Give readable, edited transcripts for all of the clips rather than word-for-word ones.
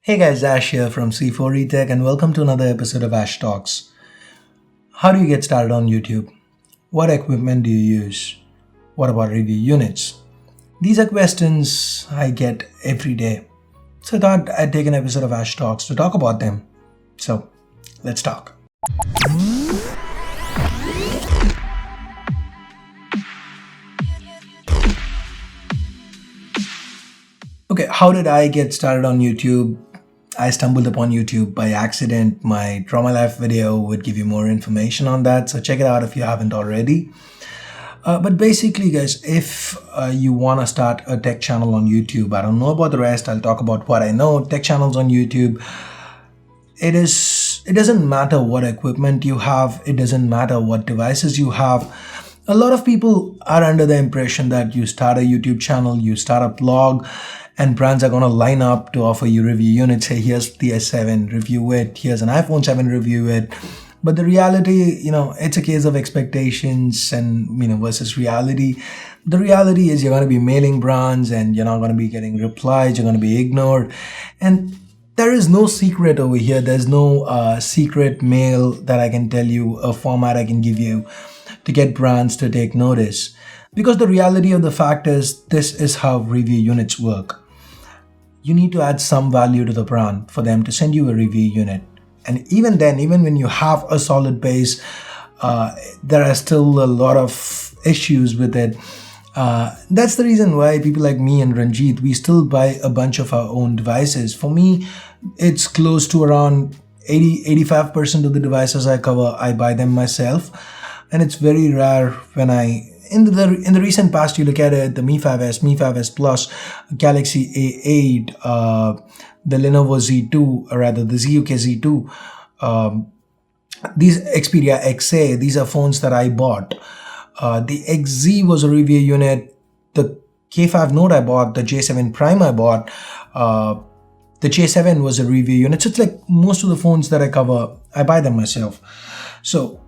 Hey guys, Ash here from C4 Tech and welcome to another episode of Ash Talks. How do you get started on YouTube? What equipment do you use? What about review units? These are questions I get every day. So I thought I'd take an episode of Ash Talks to talk about them. So let's talk. Okay, how did I get started on YouTube? I stumbled upon YouTube by accident. My Trauma Life video would give you more information on that, so check it out if you haven't already. But basically, guys, if you want to start a tech channel on YouTube, I don't know about the rest. I'll talk about what I know. Tech channels on YouTube, it doesn't matter what equipment you have. It doesn't matter what devices you have. A lot of people are under the impression that you start a YouTube channel, you start a blog, and brands are going to line up to offer you review units. Hey, here's the S7, review it. Here's an iPhone 7, review it. But the reality, it's a case of expectations and, versus reality. The reality is you're going to be mailing brands and you're not going to be getting replies. You're going to be ignored. And there is no secret over here. There's no secret mail that I can tell you, a format I can give you to get brands to take notice. Because the reality of the fact is, this is how review units work. You need to add some value to the brand for them to send you a review unit. And even then, even when you have a solid base, there are still a lot of issues with it. That's the reason why people like me and Ranjit, we still buy a bunch of our own devices. For me, it's close to around 85% of the devices I cover, I buy them myself. And it's very rare when in the recent past, you look at it, the Mi 5S, Mi 5S Plus, Galaxy A8, the Lenovo Z2, or rather the ZUK Z2, these Xperia XA, these are phones that I bought. The XZ was a review unit. The K5 Note I bought, the J7 Prime I bought, the J7 was a review unit. So it's like most of the phones that I cover, I buy them myself. So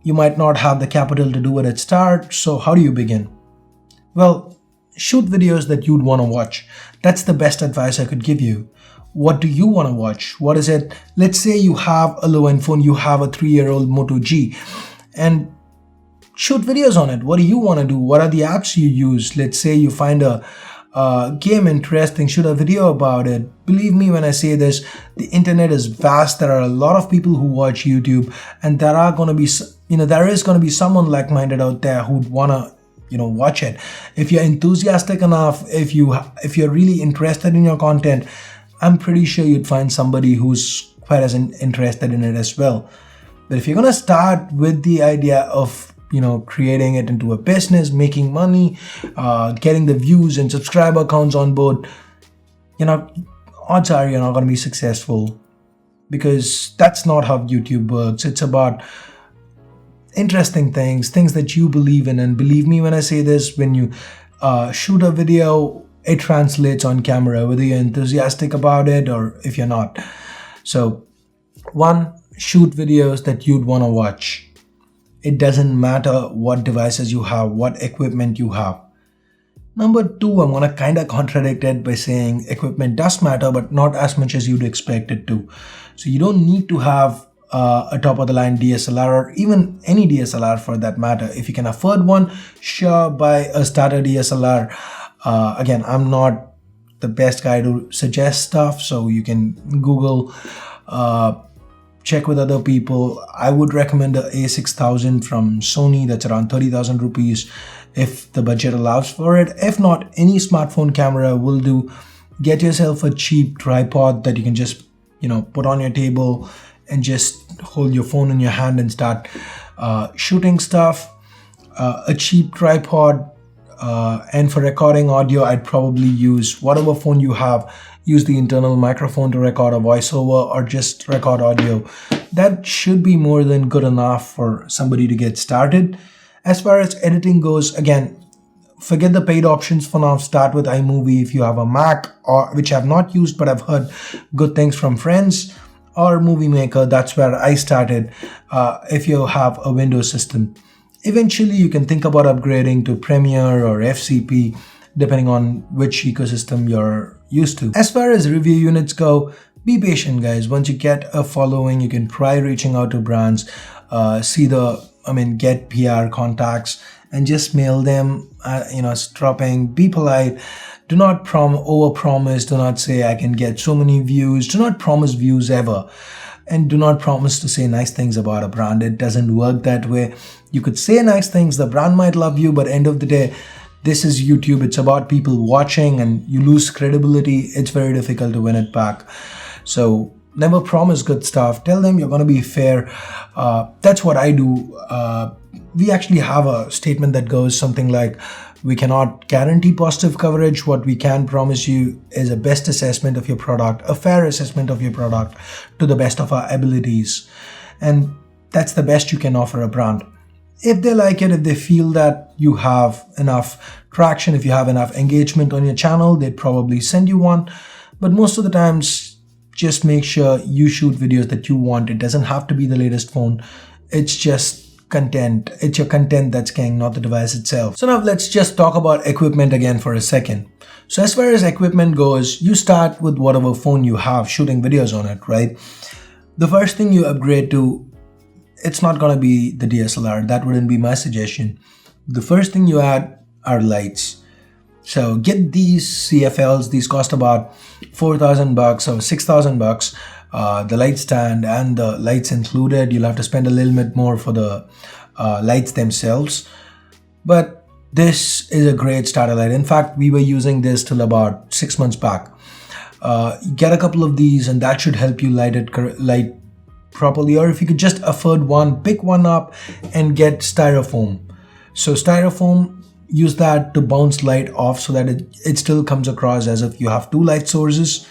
you might not have the capital to do it at start, so how do you begin? Well, shoot videos that you'd want to watch. That's the best advice I could give you. What do you want to watch? What is it? Let's say you have a low-end phone, you have a 3-year-old Moto G, and shoot videos on it. What do you want to do? What are the apps you use? Let's say you find a game interesting, shoot a video about it. Believe me when I say this, the internet is vast. There are a lot of people who watch YouTube, and there is going to be someone like-minded out there who'd want to watch it. If you're enthusiastic enough, if you're really interested in your content, I'm pretty sure you'd find somebody who's quite as interested in it as well. But if you're going to start with the idea of creating it into a business, making money, getting the views and subscriber counts on board, odds are you're not going to be successful, because that's not how YouTube works. It's about interesting things that you believe in. And believe me when I say this, when you shoot a video, it translates on camera, whether you're enthusiastic about it or if you're not. So, one, shoot videos that you'd want to watch. It doesn't matter what devices you have, what equipment you have. Number two, I'm going to kind of contradict it by saying equipment does matter, but not as much as you'd expect it to. So you don't need to have a top-of-the-line DSLR, or even any DSLR for that matter. If you can afford one, sure, buy a starter DSLR. Again, I'm not the best guy to suggest stuff, so you can Google, check with other people. I would recommend the A6000 from Sony. That's around 30,000 rupees if the budget allows for it. If not, any smartphone camera will do. Get yourself a cheap tripod that you can just put on your table and just hold your phone in your hand and start shooting stuff. A cheap tripod, and for recording audio, I'd probably use whatever phone you have. Use the internal microphone to record a voiceover or just record audio. That should be more than good enough for somebody to get started. As far as editing goes, again, forget the paid options for now. Start with iMovie if you have a Mac, or which I've not used but I've heard good things from friends, or Movie Maker. That's where I started if you have a Windows system. Eventually, you can think about upgrading to Premiere or FCP, depending on which ecosystem used to. As far as review units go, be patient, guys. Once you get a following, you can try reaching out to brands, get PR contacts and just mail them, dropping, be polite. Do not over-promise. Do not say I can get so many views. Do not promise views ever. And do not promise to say nice things about a brand. It doesn't work that way. You could say nice things, the brand might love you, but end of the day, this is YouTube. It's about people watching, and you lose credibility. It's very difficult to win it back. So never promise good stuff. Tell them you're going to be fair. That's what I do. We actually have a statement that goes something like, we cannot guarantee positive coverage. What we can promise you is a best assessment of your product, a fair assessment of your product to the best of our abilities. And that's the best you can offer a brand. If they like it, if they feel that you have enough traction, if you have enough engagement on your channel, they'd probably send you one. But most of the times, just make sure you shoot videos that you want. It doesn't have to be the latest phone. It's just content. It's your content that's king, not the device itself. So now let's just talk about equipment again for a second. So as far as equipment goes, you start with whatever phone you have shooting videos on it, right? The first thing you upgrade to, it's not going to be the DSLR. That wouldn't be my suggestion. The first thing you add are lights. So get these CFLs. These cost about $4,000 or $6,000. The light stand and the lights included. You'll have to spend a little bit more for the lights themselves. But this is a great starter light. In fact, we were using this till about 6 months back. Get a couple of these and that should help you light properly. Or if you could just afford one, pick one up and get styrofoam. So styrofoam, use that to bounce light off so that it still comes across as if you have two light sources.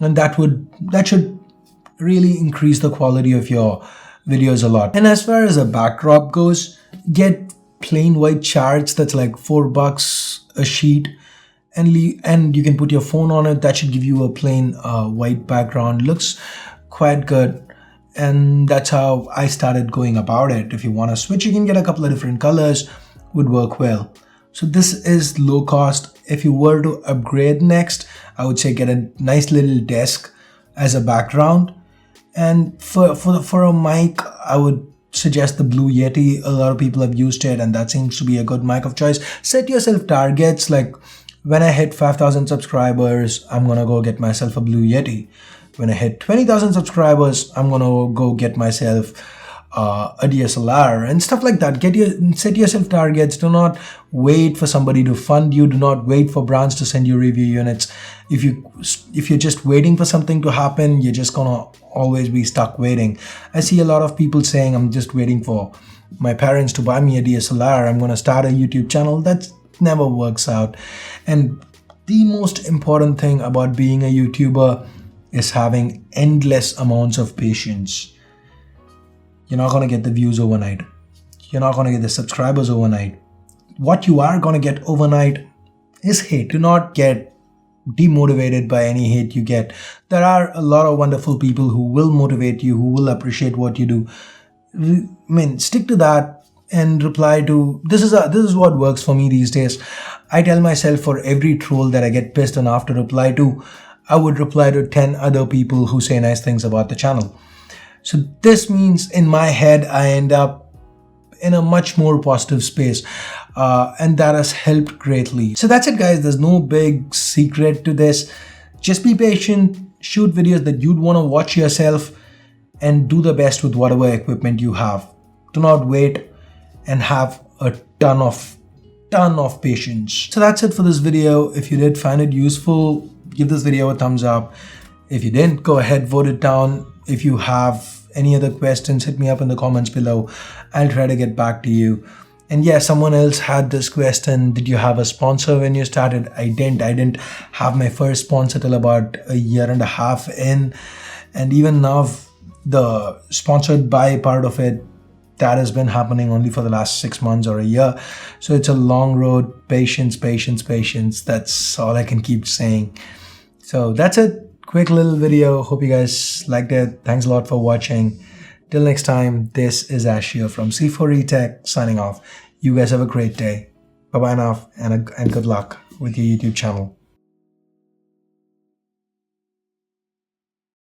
And that should really increase the quality of your videos a lot. And as far as a backdrop goes, get plain white charts. That's like $4 a sheet, and you can put your phone on it. That should give you a plain white background. Looks quite good. And that's how I started going about it. If you want to switch, you can get a couple of different colors, would work well. So this is low cost. If you were to upgrade next, I would say get a nice little desk as a background. And for a mic, I would suggest the Blue Yeti. A lot of people have used it and that seems to be a good mic of choice. Set yourself targets, like when I hit 5,000 subscribers, I'm gonna go get myself a Blue Yeti. When I hit 20,000 subscribers, I'm gonna go get myself a DSLR and stuff like that. Set yourself targets. Do not wait for somebody to fund you. Do not wait for brands to send you review units. If you're just waiting for something to happen, you're just gonna always be stuck waiting. I see a lot of people saying, I'm just waiting for my parents to buy me a DSLR. I'm gonna start a YouTube channel. That never works out. And the most important thing about being a YouTuber is having endless amounts of patience. You're not going to get the views overnight. You're not going to get the subscribers overnight. What you are going to get overnight is hate. Do not get demotivated by any hate you get. There are a lot of wonderful people who will motivate you, who will appreciate what you do. I mean, stick to that and reply to, this is what works for me these days. I tell myself for every troll that I get pissed enough to reply to, I would reply to 10 other people who say nice things about the channel. So this means in my head, I end up in a much more positive space. And that has helped greatly. So that's it, guys. There's no big secret to this. Just be patient, shoot videos that you'd want to watch yourself, and do the best with whatever equipment you have. Do not wait and have a ton of patience. So that's it for this video. If you did find it useful, give this video a thumbs up. If you didn't, go ahead, vote it down. If you have any other questions, hit me up in the comments below. I'll try to get back to you. And yeah, someone else had this question. Did you have a sponsor when you started? I didn't have my first sponsor till about a year and a half in. And even now, the sponsored by part of it, that has been happening only for the last 6 months or a year. So it's a long road. Patience. That's all I can keep saying. So that's it. Quick little video. Hope you guys liked it. Thanks a lot for watching. Till next time, this is Ash here from C4E signing off. You guys have a great day. Bye-bye now and good luck with your YouTube channel.